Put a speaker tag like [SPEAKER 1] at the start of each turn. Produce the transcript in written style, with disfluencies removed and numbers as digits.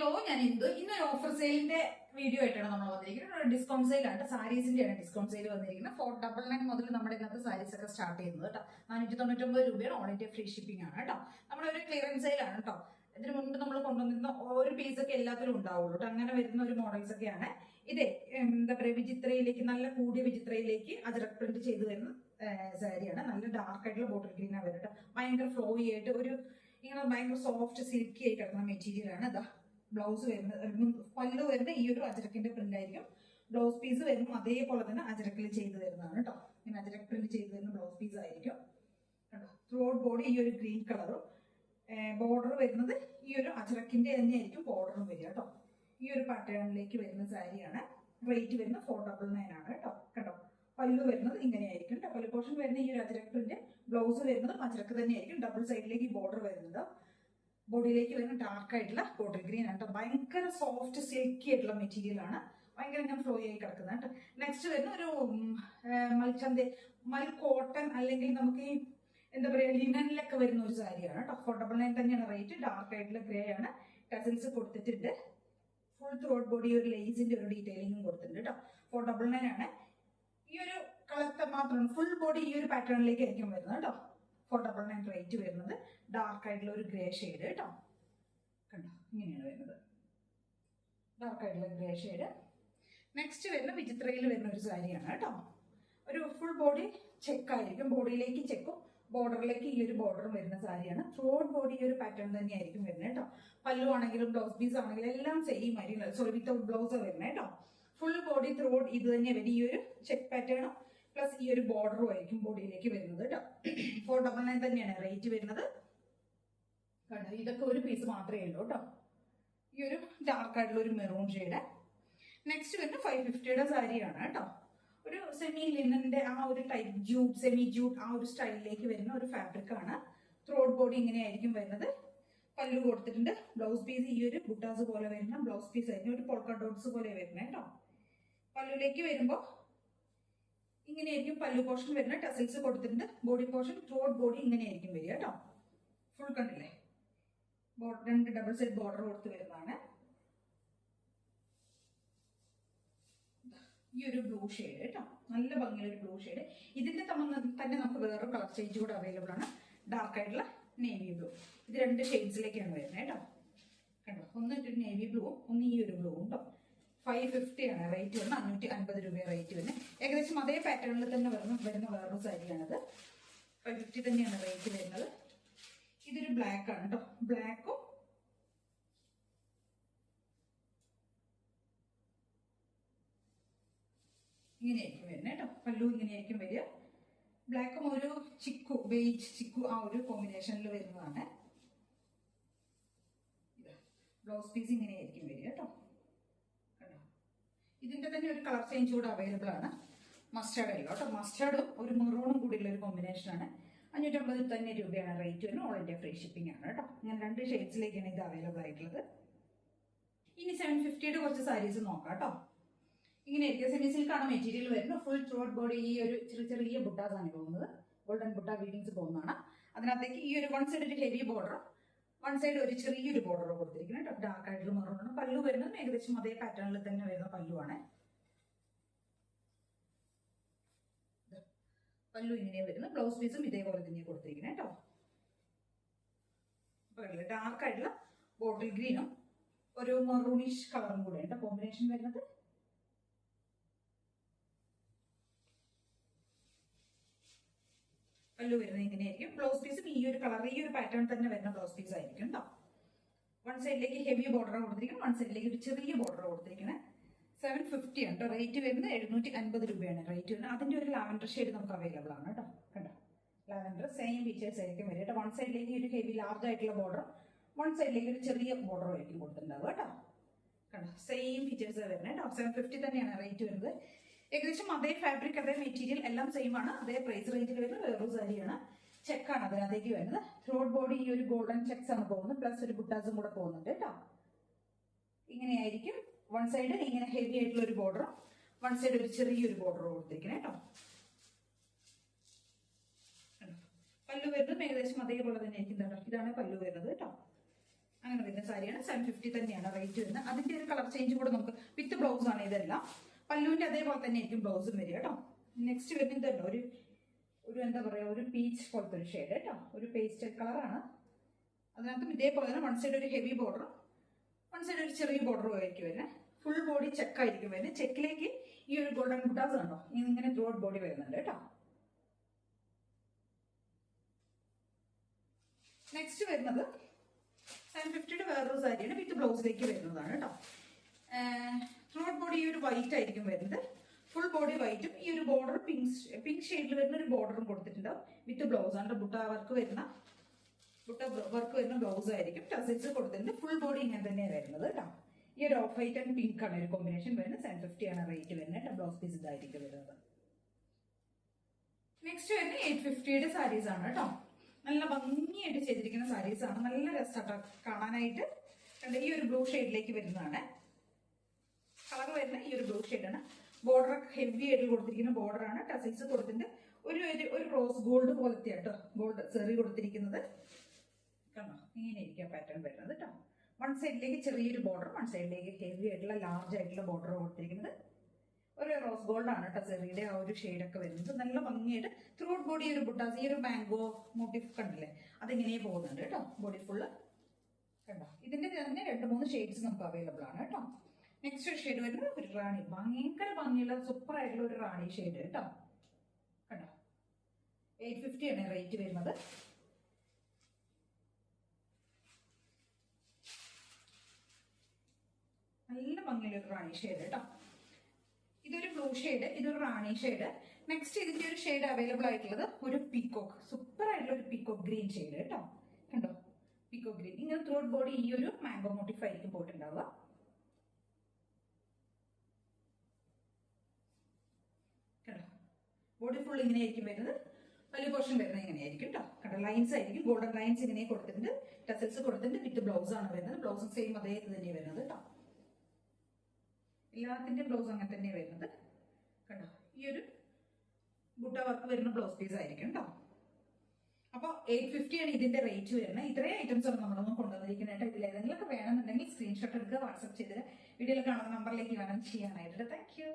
[SPEAKER 1] Hello, ഞാൻ ഇന്ദു. ഇന്നൊരു offer സെയിലിന്റെ video ആയിട്ടാണ് നമ്മൾ വന്നിരിക്കുന്നത്. ഒരു ഡിസ്കൗണ്ട് സെയിലാണ്, സാരീസിന്റെ ആണ് ഡിസ്കൗണ്ട് സെയിൽ വന്നിരിക്കുന്നത്. 499 മുതൽ നമ്മുടെ ഇന്നത്തെ സാരീസ് ഒക്കെ സ്റ്റാർട്ട് ചെയ്യുന്നത് കേട്ടോ. 499 രൂപയാണ്. ഓൾ ഇന്ത്യ ഫ്രീ ഷിപ്പിംഗ് ആണ് കേട്ടോ. നമ്മുടെ ഒരു ക്ലിയറൻസ് സെയിലാണ് കേട്ടോ. ഇതിന് മുൻപ് നമ്മൾ കൊണ്ടുവന്നിരുന്ന ഒരു പീസ് ഒക്കെ എല്ലാത്തിലും ഉണ്ടാവുള്ളൂ കേട്ടോ. അങ്ങനെ വരുന്ന ഒരു മോഡൽസ് ഒക്കെയാണ്. ഇതേ എന്താ പറയുക, വിചിത്രയിലേക്ക്, നല്ല കൂടിയ വിചിത്രയിലേക്ക് അജറക് പ്രിന്റ് ചെയ്ത് വരുന്ന സാരിയാണ്. നല്ല ഡാർക്ക് ആയിട്ടുള്ള ബോട്ടിൽ ഗ്രീനാണ് വരുന്നത്. ഭയങ്കര ഫ്ലോയി ആയിട്ട് ഒരു ഇങ്ങനെ ഭയങ്കര സോഫ്റ്റ് സിൽക്കി ആയി കിടക്കുന്ന മെറ്റീരിയൽ ആണ്. ഇതാ ബ്ലൗസ് വരുന്നത്, പല്ലു വരുന്ന ഈ ഒരു അജരക്കിന്റെ പ്രിന്റ് ആയിരിക്കും. ബ്ലൗസ് പീസ് വരുമ്പോൾ അതേപോലെ തന്നെ അജരക്കിൽ ചെയ്ത് വരുന്നതാണ് കേട്ടോ. ഇങ്ങനെ അജരക് പ്രിന്റ് ചെയ്ത് വരുന്ന ബ്ലൗസ് പീസ് ആയിരിക്കും കേട്ടോ. ത്രൂ ഔട്ട് ബോഡി ഈ ഒരു ഗ്രീൻ കളറും, ബോർഡർ വരുന്നത് ഈ ഒരു അജരക്കിന്റെ തന്നെയായിരിക്കും ബോർഡറും വരിക കേട്ടോ. ഈ ഒരു പാറ്റേണിലേക്ക് വരുന്ന സാരിയാണ്. റേറ്റ് വരുന്നത് 499 ആണ് കേട്ടോ. കേട്ടോ, പല്ലു വരുന്നത് ഇങ്ങനെയായിരിക്കും കേട്ടോ. പല്ലു പോർഷൻ വരുന്ന ഈ ഒരു അജരക് പ്രിന്റ്, ബ്ലൗസ് വരുന്നത് അജരക്ക് തന്നെയായിരിക്കും. ഡബിൾ സൈഡിലേക്ക് ഈ ബോർഡർ വരുന്നത്. ബോഡിയിലേക്ക് വരുന്ന ഡാർക്ക് ആയിട്ടുള്ള ബോട്ടിൽ ഗ്രീൻ ആണ് കേട്ടോ. ഭയങ്കര സോഫ്റ്റ് സിൽക്കി ആയിട്ടുള്ള മെറ്റീരിയൽ ആണ്. ഭയങ്കര ഇങ്ങനെ ഫ്ലോ ആയി കിടക്കുന്നത് കേട്ടോ. നെക്സ്റ്റ് വരുന്ന ഒരു മൽ കോട്ടൺ അല്ലെങ്കിൽ നമുക്ക് ഈ എന്താ പറയുക ലിനനിലൊക്കെ വരുന്ന ഒരു സാരിയാണ് കേട്ടോ. 499 തന്നെയാണ് റേറ്റ്. ഡാർക്ക് ആയിട്ടുള്ള ഗ്രേ ആണ്. ടസിൽസ് കൊടുത്തിട്ടുണ്ട്. ഫുൾ ത്രൂ ഔട്ട് ബോഡി ഒരു ലേസിന്റെ ഒരു ഡീറ്റെയിലിംഗും കൊടുത്തിട്ടുണ്ട് കേട്ടോ. 499 ആണ്. ഈ ഒരു കളർ മാത്രമാണ്. ഫുൾ ബോഡി ഈ ഒരു പാറ്റേണിലേക്ക് ആയിരിക്കും വരുന്നത് കേട്ടോ. 499 റേറ്റ് വരുന്നത്. ഡാർക്ക് ആയിട്ടുള്ള ഒരു ഗ്രേ ഷെയ്ഡ് കേട്ടോ. കണ്ടോ, ഇങ്ങനെയാണ് വരുന്നത്. ഡാർക്ക് ആയിട്ടുള്ള ഗ്രേ ഷെയ്ഡ്. നെക്സ്റ്റ് വരുന്ന വിചിത്രയിൽ വരുന്ന ഒരു സാരിയാണ് കേട്ടോ. ഒരു ഫുൾ ബോഡി ചെക്കായിരിക്കും. ബോഡിയിലേക്ക് ചെക്കും, ബോർഡറിലേക്ക് ഈ ഒരു ബോർഡറും വരുന്ന സാരിയാണ്. ത്രൂ ഔട്ട് ബോഡി ഈ ഒരു പാറ്റേൺ തന്നെയായിരിക്കും വരുന്നത് കേട്ടോ. പല്ലു ആണെങ്കിലും ബ്ലൗസ് പീസ് ആണെങ്കിലും എല്ലാം സെയിം ആയിരിക്കും. സോറി, വിത്തൗട്ട് ബ്ലൗസ് വരുന്നത് കേട്ടോ. ഫുൾ ബോഡി ത്രൂ ഔട്ട് ഇത് തന്നെ വരും. ഈ ഒരു ചെക്ക് പാറ്റേണും പ്ലസ് ഈ ഒരു ബോർഡറും ആയിരിക്കും ബോഡിയിലേക്ക് വരുന്നത് കേട്ടോ. 499 തന്നെയാണ് റേറ്റ് വരുന്നത് കേട്ടോ. ഇതൊക്കെ ഒരു പീസ് മാത്രമേ ഉള്ളൂ കേട്ടോ. ഈ ഒരു ഡാർക്ക് ആയിട്ടുള്ള ഒരു മെറൂൺ ഷെയ്ഡ്. നെക്സ്റ്റ് വരുന്ന 550യുടെ സാരിയാണ് കേട്ടോ. ഒരു സെമി ലിനന്റെ ആ ഒരു ടൈപ്പ് ജൂട്ട്, സെമി ജൂട്ട് ആ ഒരു സ്റ്റൈലിലേക്ക് വരുന്ന ഒരു ഫാബ്രിക് ആണ്. ത്രൂ ഔട്ട് ബോഡി ഇങ്ങനെയായിരിക്കും വരുന്നത്. പല്ലു കൊടുത്തിട്ടുണ്ട്. ബ്ലൗസ് പീസ് ഈ ഒരു ബുട്ടാസ് പോലെ വരുന്ന ബ്ലൗസ് പീസ് ആയിരിക്കും. ഒരു പോൾക്ക ഡോട്ട്സ് പോലെ വരുന്നത് കേട്ടോ. പല്ലുലേക്ക് വരുമ്പോൾ ഇങ്ങനെയായിരിക്കും പല്ലു പോർഷൻ വരുന്ന. ടസിൽസ് കൊടുത്തിട്ടുണ്ട്. Body portion through out body ഇങ്ങനെയായിരിക്കും വരിക കേട്ടോ. ഫുൾ കണ്ടില്ലേ, രണ്ട് ഡബിൾ സൈഡ് ബോർഡർ കൊടുത്ത് വരുന്നതാണ്. ഈ ഒരു ബ്ലൂ ഷെയ്ഡ് കേട്ടോ, നല്ല ഭംഗിയുള്ള ഒരു ബ്ലൂ ഷെയ്ഡ്. ഇതിന്റെ തന്നെ നമുക്ക് വേറൊരു കളർ ചേഞ്ച് കൂടെ അവൈലബിൾ ആണ്. ഡാർക്ക് ആയിട്ടുള്ള നേവി ബ്ലൂ. ഇത് രണ്ട് ഷെയ്ഡ്സിലേക്കാണ് വരുന്നത് കേട്ടോ. കണ്ടോ, ഒന്ന് നേവി ബ്ലൂവും ഒന്ന് ഈ ഒരു ബ്ലൂവും കേട്ടോ. 550 ആണ് റേറ്റ് വരുന്നത്. 550 രൂപ റേറ്റ് വരുന്നത്. ഏകദേശം അതേ പാറ്റേണിൽ തന്നെ വരുന്ന വേറൊരു സാരിയാണിത്. 550 തന്നെയാണ് റേറ്റ് വരുന്നത്. ഇതൊരു ബ്ലാക്ക് ആണ് കേട്ടോ. ബ്ലാക്കും ഇങ്ങനെയായിരിക്കും വരുന്നത് കേട്ടോ. പല്ലു ഇങ്ങനെയായിരിക്കും വരിക. ബ്ലാക്കും ഒരു ചിക്കു, ബേജ് ചിക്കു ആ ഒരു കോമ്പിനേഷനിൽ വരുന്നതാണ്. ബ്ലൗസ് പീസ് ഇങ്ങനെയായിരിക്കും വരിക കേട്ടോ. ഇതിന്റെ തന്നെ ഒരു കളർ ചേഞ്ച് കൂടെ അവൈലബിൾ ആണ്. മസ്റ്റാർഡ് അല്ലോ കേട്ടോ. മസ്റ്റാർഡും ഒരു മെറൂണും കൂടിയുള്ള ഒരു കോമ്പിനേഷൻ ആണ്. 550 തന്നെ രൂപയാണ് റേറ്റ് വരുന്നത്. ഓൾ ഇന്ത്യ ഫ്രീ ഷിപ്പിംഗ് ആണ് കേട്ടോ. ഇങ്ങനെ രണ്ട് ഷെയ്ഡ്സിലേക്കാണ് ഇത് അവൈലബിൾ ആയിട്ടുള്ളത്. ഇനി 750യുടെ കുറച്ച് സാരീസ് നോക്കാം കേട്ടോ. ഇങ്ങനെയായിരിക്കും. സെമി സിൽക്കാണ് മെറ്റീരിയൽ വരുന്നത്. ഫുൾ ത്രൂ ഔട്ട് ബോഡി ഈ ഒരു ചെറിയ ബുട്ടാസ് ആണ് പോകുന്നത്. ഗോൾഡൻ ബുട്ട വീഡിങ്സ് പോകുന്നതാണ്. അതിനകത്തേക്ക് ഈ ഒരു വൺ സൈഡ് ഒരു ഹെവി ബോർഡർ, വൺ സൈഡ് ഒരു ചെറിയൊരു ബോർഡർ കൊടുത്തിരിക്കുന്നത് കേട്ടോ. ഡാർക്ക് ആയിട്ടുള്ള മെറൂണാണ്. പല്ലു വരുന്നത് ഏകദേശം അതേ പാറ്റേണിൽ തന്നെ വരുന്ന പല്ലുവാണ്. പല്ലു ഇങ്ങനെ വരുന്നത്. ബ്ലൗസ് പീസും ഇതേപോലെ തന്നെ കൊടുത്തിരിക്കുന്നത് കേട്ടോ. ഡാർക്ക് ആയിട്ടുള്ള ബോട്ടിൽ ഗ്രീനും ഒരു മെറൂണിഷ് കളറും കൂടെ ഉണ്ട് കോമ്പിനേഷൻ വരുന്നത്. പല്ലു വരുന്നത് ഇങ്ങനെയായിരിക്കും. ബ്ലൗസ് പീസും ഈ ഒരു കളർ, ഈ ഒരു പാറ്റേൺ തന്നെ വരുന്ന ബ്ലൗസ് പീസ് ആയിരിക്കും കേട്ടോ. വൺ സൈഡിലേക്ക് ഹെവി ബോർഡർ കൊടുത്തിരിക്കുന്നത്, വൺ സൈഡിലേക്ക് ഒരു ചെറിയ ബോർഡർ കൊടുത്തിരിക്കുന്നത്. 750 ആണ് കേട്ടോ റേറ്റ് വരുന്നത്. 750 രൂപയാണ് റേറ്റ് വരുന്നത്. അതിന്റെ ഒരു ലാവൻഡർ ഷെയ്ഡ് നമുക്ക് അവൈലബിൾ ആണ് കേട്ടോ. കണ്ടോ, ലാവൻഡർ സെയിം ഫീച്ചേഴ്സ് ആയിരിക്കും വരിക കേട്ടോ. വൺ സൈഡിലേക്ക് ഒരു ഹെവി ലാർജ് ആയിട്ടുള്ള ബോർഡർ, വൺ സൈഡിലേക്ക് ഒരു ചെറിയ ബോർഡർ ആയിരിക്കും കൊടുത്തിട്ടുണ്ടാവുക കേട്ടോ. കണ്ടോ, സെയിം ഫീച്ചേഴ്സ് വരുന്നത് കേട്ടോ. 750 തന്നെയാണ് റേറ്റ് വരുന്നത്. ഏകദേശം അതേ ഫാബ്രിക്, അതേ മെറ്റീരിയൽ എല്ലാം സെയിം ആണ്. അതേ പ്രൈസ് റേഞ്ചിൽ വരുന്ന വേറൊരു സാരിയാണ്. ചെക്കാണ് അതിനകത്തേക്ക് വരുന്നത്. ത്രൂ ഔട്ട് ബോഡി ഈ ഒരു ഗോൾഡൻ ചെക്സ് ആണ് പോകുന്നത്. പ്ലസ് ഒരു ബുട്ടാസും കൂടെ പോകുന്നുണ്ട് കേട്ടോ. ഇങ്ങനെയായിരിക്കും. വൺ സൈഡ് ഇങ്ങനെ ഹെവി ആയിട്ടുള്ള ഒരു ബോർഡറും, വൺ സൈഡ് ഒരു ചെറിയൊരു ബോർഡർ കൊടുത്തിരിക്കുന്നത് കേട്ടോ. പല്ലു വരുന്നത് ഏകദേശം അതേപോലെ തന്നെ ആയിരിക്കും കേട്ടോ. ഇതാണ് പല്ലു വരുന്നത് കേട്ടോ. അങ്ങനെ വരുന്ന സാരിയാണ്. 750 തന്നെയാണ് റേറ്റ് വരുന്നത്. അതിന്റെ ഒരു കളർ ചേഞ്ച് കൂടെ നമുക്ക് വിത്ത് ബ്ലൗസ് ആണ് ഇതെല്ലാം. പല്ലുവിന്റെ അതേപോലെ തന്നെ ആയിരിക്കും ബ്ലൗസും വരിക കേട്ടോ. നെക്സ്റ്റ് വരുന്നത് ഇതല്ലോ ഒരു എന്താ പറയാ, ഒരു പീച്ച് പോലത്തെ ഒരു ഷെയ്ഡ് കേട്ടോ, ഒരു പേസ്റ്റൽ കളറാണ്. അതിനകത്തും ഇതേപോലെ തന്നെ വൺ സൈഡ് ഒരു ഹെവി ബോർഡറും വൺ സൈഡ് ഒരു ചെറിയ ബോർഡറും ആയിരിക്കും വരുന്നത്. ഫുൾ ബോഡി ചെക്കായിരിക്കും വരുന്നത്. ചെക്കിലേക്ക് ഈ ഒരു ഗോൾഡൻ ബുട്ടാസ് കണ്ടോ, ഇങ്ങനെ ത്രൂ ഔട്ട് ബോഡി വരുന്നുണ്ട് കേട്ടോ. നെക്സ്റ്റ് വരുന്നത് 750യുടെ വേറൊരു സാരിയാണ്, വിത്ത് ബ്ലൗസിലേക്ക് വരുന്നതാണ് കേട്ടോ. ത്രൂ ഔട്ട് ബോഡി ഈ ഒരു വൈറ്റ് ആയിരിക്കും വരുന്നത്. ഫുൾ ബോഡി വൈറ്റും ഈ ഒരു ബോർഡർ പിങ്ക് ഷെയ്ഡിൽ വരുന്ന ഒരു ബോർഡറും കൊടുത്തിട്ടുണ്ടാവും. വിത്ത് ബ്ലൗസ് ആണ്, ബുട്ട വർക്ക് വരുന്ന ബ്ലൗസ് ആയിരിക്കും. ടസൽസ് കൊടുത്തിട്ടുണ്ട്. ഫുൾ ബോഡി ഇങ്ങനെ തന്നെയാണ് വരുന്നത് കേട്ടോ. ഈ ഒരു ഓഫ് വൈറ്റ് ആൻഡ് പിങ്ക് ആണ് ഒരു കോമ്പിനേഷൻ വരുന്നത്. 750 ആണ് റേറ്റ് വരുന്നത്. ബ്ലൗസ് പീസ് ഇതായിരിക്കും വരുന്നത്. നെക്സ്റ്റ് വരുന്നത് 850യുടെ സാരീസ് ആണ് കേട്ടോ. നല്ല ഭംഗിയായിട്ട് ചെയ്തിരിക്കുന്ന സാരീസ് ആണ്. നല്ല രസമാട്ടോ കാണാനായിട്ട്. ഈ ഒരു ബ്ലൂ ഷെയ്ഡിലേക്ക് വരുന്നതാണ് കളർ വരുന്നത്. ഈ ഒരു ബ്ലൂ ഷെയ്ഡാണ്. ബോർഡർ ഹെവി ആയിട്ട് കൊടുത്തിരിക്കുന്ന ബോർഡർ ആണ്. ടസൽസ് കൊടുത്തിട്ടുണ്ട്. ഒരു റോസ് ഗോൾഡ് പോലത്തെ കേട്ടോ, ഗോൾഡ് സെറി കൊടുത്തിരിക്കുന്നത് കണ്ടോ. ഇങ്ങനെ ഇരിക്കുക പാറ്റേൺ വരുന്നത് കേട്ടോ. വൺ സൈഡിലേക്ക് ചെറിയൊരു ബോർഡർ, വൺ സൈഡിലേക്ക് ഹെവി ആയിട്ടുള്ള ലാർജ് ആയിട്ടുള്ള ബോർഡർ കൊടുത്തിരിക്കുന്നത്. ഒരു റോസ് ഗോൾഡ് ആണ് കേട്ടോ സെറിയുടെ ആ ഒരു ഷെയ്ഡൊക്കെ വരുന്നത്. നല്ല ഭംഗിയായിട്ട് ത്രൂ ഔട്ട് ബോഡി ഒരു ബുട്ടാസ്, ഈ ഒരു മാംഗോ മോട്ടീഫ് കണ്ടില്ലേ, അതിങ്ങനെ പോകുന്നുണ്ട് കേട്ടോ. ബോഡി ഫുള്ള് കണ്ടോ. ഇതിന്റെ തന്നെ 2-3 ഷെയ്ഡ്സ് നമുക്ക് അവൈലബിൾ ആണ് കേട്ടോ. നെക്സ്റ്റ് ഷെയ്ഡ് വരുന്നത് ഒരു റാണി, ഭയങ്കര ഭംഗിയുള്ള സൂപ്പർ ആയിട്ടുള്ള ഒരു റാണി ഷെയ്ഡ് കേട്ടോ. കണ്ടോ 850 ആണ് റേറ്റ് വരുന്നത്. നല്ല ഭംഗിയുള്ള ഒരു റാണി ഷെയ്ഡ് കേട്ടോ. ഇതൊരു ബ്ലൂ ഷെയ്ഡ്, ഇതൊരു റാണി ഷെയ്ഡ്. നെക്സ്റ്റ് ഇതിന്റെ ഒരു ഷെയ്ഡ് അവൈലബിൾ ആയിട്ടുള്ളത് ഒരു പീക്കോക്ക്, സൂപ്പർ ആയിട്ടുള്ള ഒരു പീക്കോക്ക് ഗ്രീൻ ഷെയ്ഡ് കേട്ടോ. കണ്ടോ പീക്കോക്ക് ഗ്രീൻ. ഇങ്ങനെ ത്രൂ ഔട്ട് ബോഡി ഈ ഒരു മാംഗോ മോട്ടീഫ് ആയിരിക്കും പോയിട്ടുണ്ടാവുക. കണ്ടോ ബോഡി ഫുൾ ഇങ്ങനെ ആയിരിക്കും വരുന്നത്. വലിയ പോർഷൻ വരുന്നത് ഇങ്ങനെയായിരിക്കും കേട്ടോ. കണ്ടോ ലൈൻസ് ആയിരിക്കും, ഗോൾഡൻ ലൈൻസ് ഇങ്ങനെ കൊടുത്തിട്ടുണ്ട്. ടസൽസ് കൊടുത്തിട്ടുണ്ട്. വിത്ത് ബ്ലൗസ് ആണ് വരുന്നത്. ബ്ലൗസും സെയിം അതേ ഇത് തന്നെ വരുന്നത് കേട്ടോ. എല്ലാത്തിന്റെ ബ്ലൗസ് അങ്ങനെ തന്നെ വരുന്നത് കണ്ടോ. ഈ ഒരു ബുട്ട വർക്ക് വരുന്ന ബ്ലൗസ് പീസ് ആയിരിക്കും കേട്ടോ. അപ്പോൾ 850 ആണ് ഇതിന്റെ റേറ്റ് വരുന്നത്. ഇത്രയും ഐറ്റംസ് ആണ് നമ്മളൊന്നും കൊണ്ടുവന്നിരിക്കുന്നത്. ഇതിൽ ഏതെങ്കിലുമൊക്കെ വേണമെന്നുണ്ടെങ്കിൽ സ്ക്രീൻഷോട്ട് എടുക്കുക, വാട്സ്ആപ്പ് ചെയ്ത് വീഡിയോയിൽ കാണുന്ന നമ്പറിലേക്ക് വേണം ചെയ്യാനായിട്ട്. Thank you.